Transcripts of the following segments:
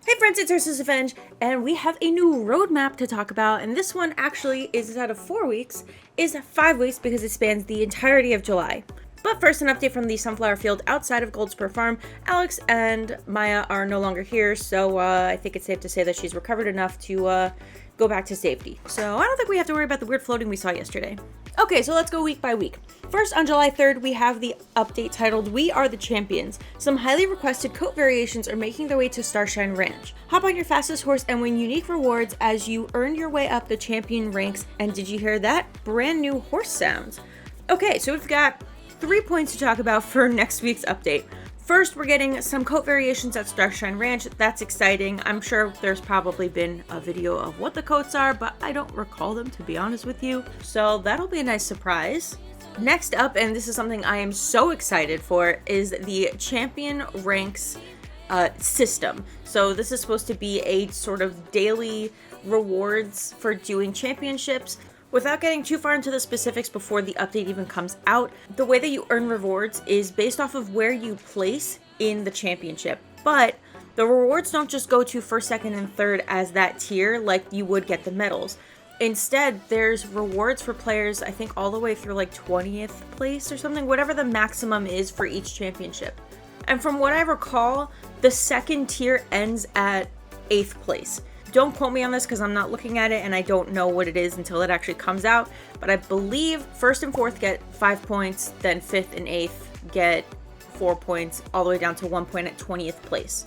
Hey friends, it's UrsulasRevenge, and we have a new roadmap to talk about, and this one actually is, instead of 4 weeks, is 5 weeks because it spans the entirety of July. But first, an update from the sunflower field outside of Goldspur Farm. Alex and Maya are no longer here, so I think it's safe to say that she's recovered enough to go back to safety. So I don't think we have to worry about the weird floating we saw yesterday. Okay, so let's go week by week. First, on July 3rd, we have the update titled, We Are the Champions. Some highly requested coat variations are making their way to Starshine Ranch. Hop on your fastest horse and win unique rewards as you earn your way up the champion ranks. And did you hear that? Brand new horse sounds. Okay, so we've got 3 points to talk about for next week's update. First, we're getting some coat variations at Starshine Ranch. That's exciting. I'm sure there's probably been a video of what the coats are, but I don't recall them, to be honest with you. So that'll be a nice surprise. Next up, and this is something I am so excited for, is the champion ranks system. So this is supposed to be a sort of daily rewards for doing championships. Without getting too far into the specifics before the update even comes out, the way that you earn rewards is based off of where you place in the championship. But the rewards don't just go to first, second, and third as that tier like you would get the medals. Instead, there's rewards for players, I think all the way through like 20th place or something, whatever the maximum is for each championship. And from what I recall, the second tier ends at 8th place. Don't quote me on this because I'm not looking at it and I don't know what it is until it actually comes out. But I believe 1st and 4th get 5 points, then 5th and 8th get 4 points, all the way down to 1 point at 20th place.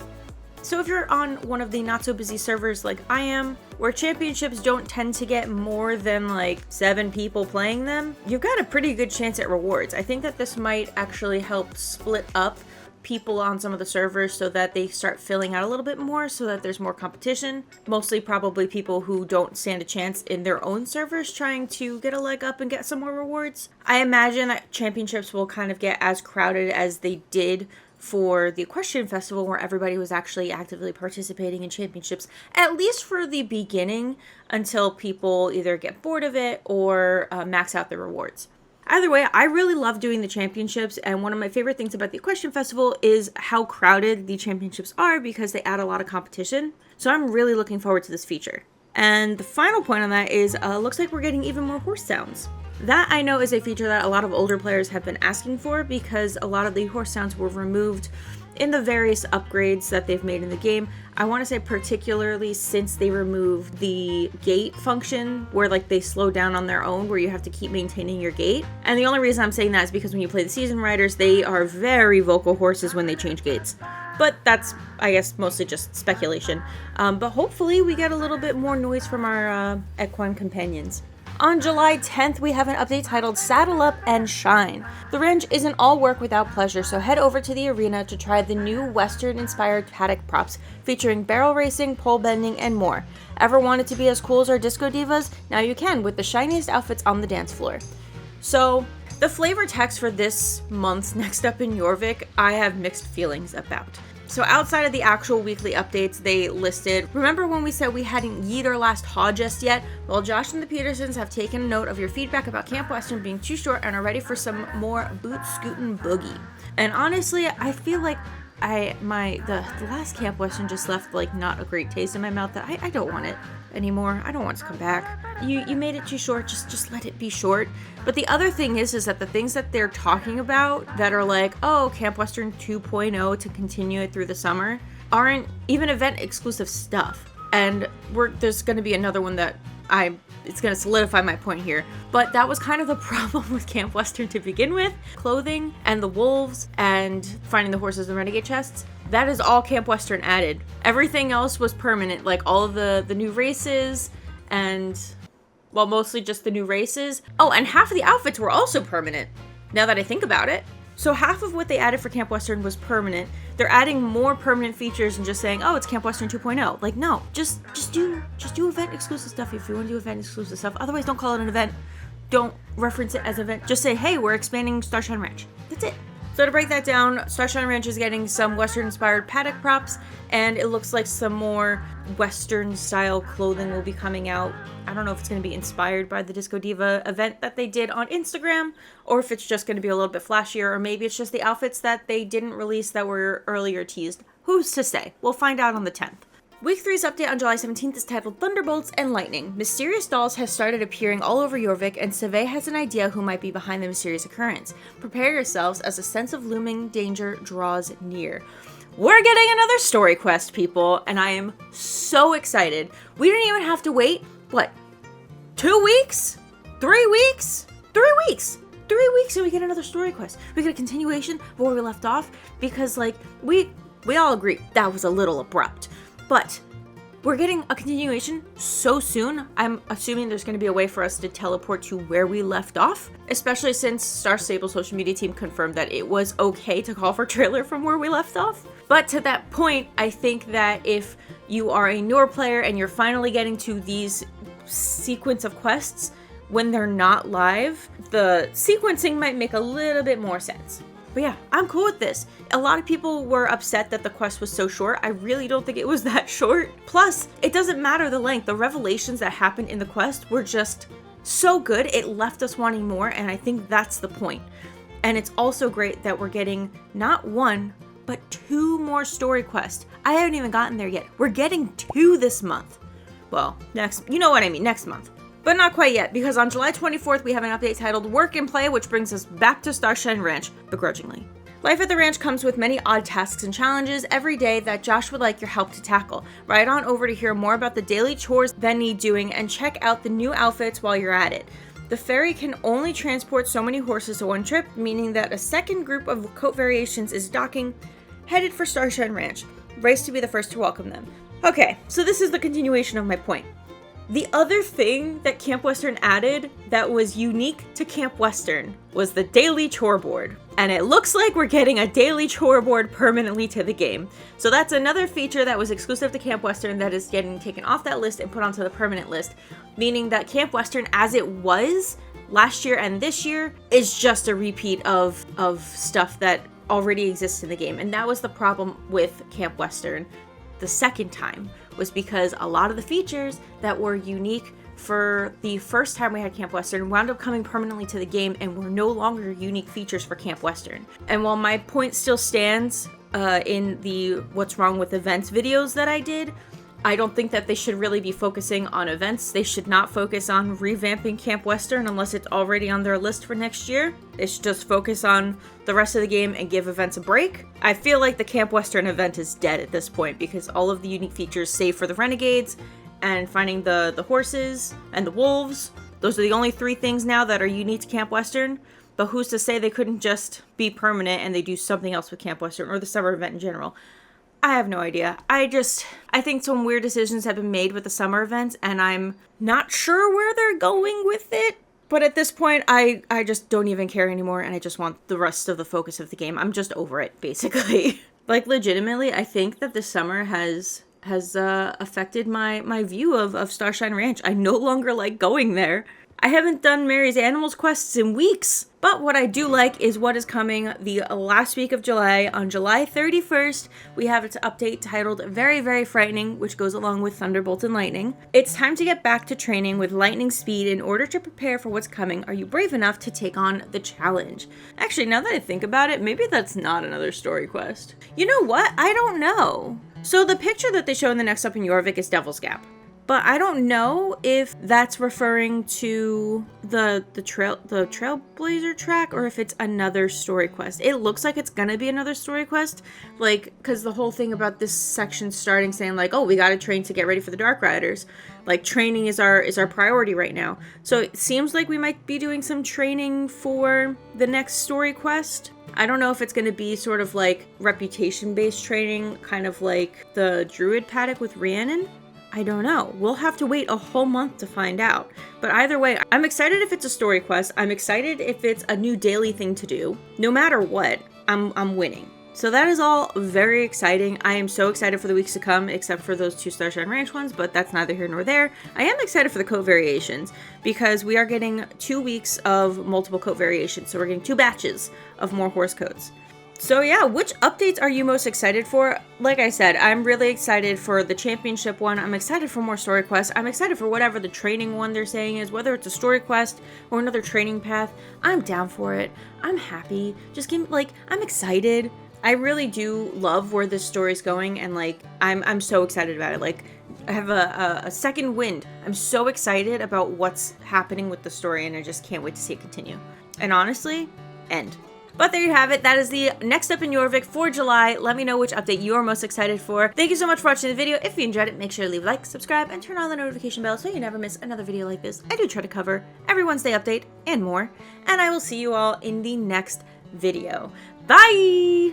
So if you're on one of the not so busy servers like I am, where championships don't tend to get more than like 7 people playing them, you've got a pretty good chance at rewards. I think that this might actually help split up people on some of the servers so that they start filling out a little bit more so that there's more competition. Mostly probably people who don't stand a chance in their own servers trying to get a leg up and get some more rewards. I imagine that championships will kind of get as crowded as they did for the Equestrian Festival, where everybody was actually actively participating in championships, at least for the beginning, until people either get bored of it or max out their rewards. Either way, I really love doing the championships, and one of my favorite things about the Equestrian Festival is how crowded the championships are because they add a lot of competition. So I'm really looking forward to this feature. And the final point on that is, looks like we're getting even more horse sounds. That I know is a feature that a lot of older players have been asking for because a lot of the horse sounds were removed in the various upgrades that they've made in the game. I want to say particularly since they removed the gait function where like they slow down on their own, where you have to keep maintaining your gait. And the only reason I'm saying that is because when you play the season riders, they are very vocal horses when they change gaits. But that's, I guess, mostly just speculation. But hopefully we get a little bit more noise from our equine companions. On July 10th, we have an update titled Saddle Up and Shine. The ranch isn't all work without pleasure, so head over to the arena to try the new Western-inspired paddock props, featuring barrel racing, pole bending, and more. Ever wanted to be as cool as our disco divas? Now you can, with the shiniest outfits on the dance floor. So, the flavor text for this month's Next Up in Jorvik, I have mixed feelings about. So outside of the actual weekly updates, they listed, remember when we said we hadn't yeet our last haw just yet? Well, Josh and the Petersons have taken note of your feedback about Camp Western being too short and are ready for some more boot scootin' boogie. And honestly, I feel like the last Camp Western just left like not a great taste in my mouth that I don't want it anymore. I don't want it to come back. You made it too short, just let it be short. But the other thing is that the things that they're talking about that are like, oh, Camp Western 2.0 to continue it through the summer aren't even event exclusive stuff. And there's going to be another one that it's going to solidify my point here. But that was kind of the problem with Camp Western to begin with. Clothing and the wolves and finding the horses and renegade chests. That is all Camp Western added. Everything else was permanent, like all of the new races and, well, mostly just the new races. Oh, and half of the outfits were also permanent, now that I think about it. So half of what they added for Camp Western was permanent. They're adding more permanent features and just saying, oh, it's Camp Western 2.0. Like, no, just do event exclusive stuff if you want to do event exclusive stuff. Otherwise, don't call it an event. Don't reference it as an event. Just say, hey, we're expanding Starshine Ranch. That's it. So to break that down, Starshine Ranch is getting some Western-inspired paddock props, and it looks like some more Western-style clothing will be coming out. I don't know if it's going to be inspired by the Disco Diva event that they did on Instagram, or if it's just going to be a little bit flashier, or maybe it's just the outfits that they didn't release that were earlier teased. Who's to say? We'll find out on the 10th. Week 3's update on July 17th is titled Thunderbolts and Lightning. Mysterious dolls have started appearing all over Jorvik, and Seve has an idea who might be behind the mysterious occurrence. Prepare yourselves as a sense of looming danger draws near. We're getting another story quest, people, and I am so excited. We didn't even have to wait, what, 2 weeks? 3 weeks? 3 weeks! 3 weeks and we get another story quest. We get a continuation of where we left off because, like, we all agree that was a little abrupt. But we're getting a continuation so soon. I'm assuming there's going to be a way for us to teleport to where we left off, especially since Star Stable's social media team confirmed that it was okay to call for trailer from where we left off. But to that point, I think that if you are a newer player and you're finally getting to these sequence of quests when they're not live, the sequencing might make a little bit more sense. But yeah, I'm cool with this. A lot of people were upset that the quest was so short. I really don't think it was that short. Plus, it doesn't matter the length. The revelations that happened in the quest were just so good. It left us wanting more, and I think that's the point. And it's also great that we're getting not 1, but 2 more story quests. I haven't even gotten there yet. We're getting 2 this month. Well, you know what I mean, next month. But not quite yet, because on July 24th, we have an update titled Work and Play, which brings us back to Starshine Ranch, begrudgingly. Life at the ranch comes with many odd tasks and challenges every day that Josh would like your help to tackle. Ride on over to hear more about the daily chores that need doing and check out the new outfits while you're at it. The ferry can only transport so many horses to one trip, meaning that a second group of coat variations is docking, headed for Starshine Ranch. Race to be the first to welcome them. Okay, so this is the continuation of my point. The other thing that Camp Western added that was unique to Camp Western was the daily chore board. And it looks like we're getting a daily chore board permanently to the game. So that's another feature that was exclusive to Camp Western that is getting taken off that list and put onto the permanent list, meaning that Camp Western, as it was last year and this year, is just a repeat of stuff that already exists in the game. And that was the problem with Camp Western the second time, was because a lot of the features that were unique for the first time we had Camp Western wound up coming permanently to the game and were no longer unique features for Camp Western. And while my point still stands in the what's wrong with events videos that I did, I don't think that they should really be focusing on events. They should not focus on revamping Camp Western unless it's already on their list for next year. They should just focus on the rest of the game and give events a break. I feel like the Camp Western event is dead at this point because all of the unique features, save for the Renegades and finding the horses and the wolves, those are the only 3 things now that are unique to Camp Western. But who's to say they couldn't just be permanent and they do something else with Camp Western or the summer event in general? I have no idea. I think some weird decisions have been made with the summer events, and I'm not sure where they're going with it. But at this point, I just don't even care anymore, and I just want the rest of the focus of the game. I'm just over it, basically. Like, legitimately, I think that this summer has affected my view of Starshine Ranch. I no longer like going there. I haven't done Mary's Animals quests in weeks, but what I do like is what is coming the last week of July. On July 31st, we have an update titled Very, Very Frightening, which goes along with Thunderbolts and Lightning. It's time to get back to training with lightning speed in order to prepare for what's coming. Are you brave enough to take on the challenge? Actually, now that I think about it, maybe that's not another story quest. You know what? I don't know. So the picture that they show in the next up in Jorvik is Devil's Gap. But I don't know if that's referring to the Trailblazer track or if it's another story quest. It looks like it's gonna be another story quest, like, because the whole thing about this section starting saying like, oh, we gotta train to get ready for the Dark Riders. Like, training is our priority right now. So it seems like we might be doing some training for the next story quest. I don't know if it's going to be sort of like reputation-based training, kind of like the Druid Paddock with Rhiannon. I don't know. We'll have to wait a whole month to find out. But either way, I'm excited if it's a story quest. I'm excited if it's a new daily thing to do. No matter what, I'm winning. So that is all very exciting. I am so excited for the weeks to come, except for those 2 Starshine Ranch ones, but that's neither here nor there. I am excited for the coat variations because we are getting 2 weeks of multiple coat variations. So we're getting 2 batches of more horse coats. So yeah, which updates are you most excited for? Like I said, I'm really excited for the championship one. I'm excited for more story quests. I'm excited for whatever the training one they're saying is, whether it's a story quest or another training path. I'm down for it. I'm happy. Just give me, like, I'm excited. I really do love where this story's going, and like I'm so excited about it. Like I have a second wind. I'm so excited about what's happening with the story, and I just can't wait to see it continue. And honestly, end. But there you have it. That is the next up in Jorvik for July. Let me know which update you are most excited for. Thank you so much for watching the video. If you enjoyed it, make sure to leave a like, subscribe, and turn on the notification bell so you never miss another video like this. I do try to cover every Wednesday update and more. And I will see you all in the next video. Bye!